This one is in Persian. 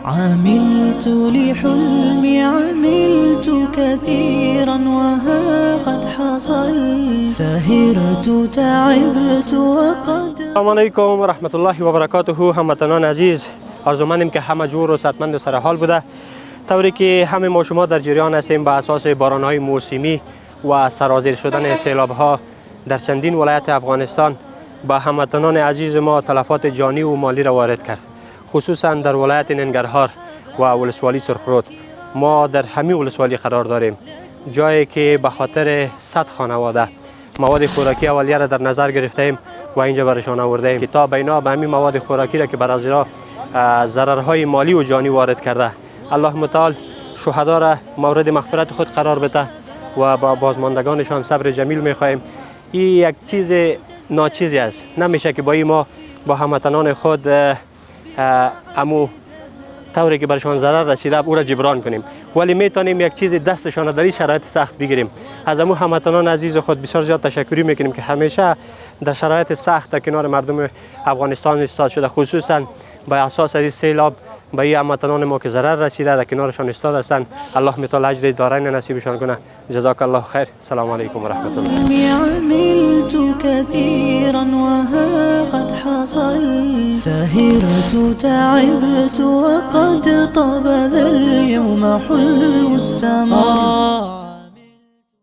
عملت لحلمي عملت كثيرا وها قد حصل سهرت تعبت وقد. السلام علیکم و رحمت الله و برکاته. هموطنان عزیز، آرزومندیم که همه جور و صحتمند و سرحال بوده، طوری که همه ما شما در جریان هستیم به اساس باران‌های موسمی و سرازیر شدن سیلاب‌ها در چندین ولایت افغانستان با هموطنان عزیز ما تلفات جانی و مالی را وارد کرد، خصوصا در ولایت ننگرهار و ولسوالی سرخرود. ما در همین ولسوالی قرار داریم، جایی که به خاطر 100 خانواده مواد خوراکی اولیه را در نظر گرفتیم و اینجا برشان آورده ایم که تا بینا به همین مواد خوراکی را که بر از اینا ضررهای مالی و جانی وارد کرده، الله متعال شهدا را مورد مغفرت خود قرار بده و با بازماندگانشان صبر جمیل می‌خواهیم. این یک چیز ناچیزی است، نمیشه که با این ما با هموطنان خود امو طوری که برشان ضرر رسیده او را جبران کنیم، ولی میتونیم یک چیز دستشان در این شرایط سخت بگیریم. از امو هموطنان عزیز خود بسیار زیاد تشکری میکنیم که همیشه در شرایط سخت در کنار مردم افغانستان ایستاد شده، خصوصا به اساس این سیلاب به این هموطنان ما که ضرر رسیده در کنارشان ایستاد هستند. الله متعال اجر دارین نصیبشان کنه. جزاک الله خیر. السلام علیکم و رحمت الله. عملت كثيرا وها قد حصل سهرت تعبت وقد طاب ذا اليوم حلو السماء.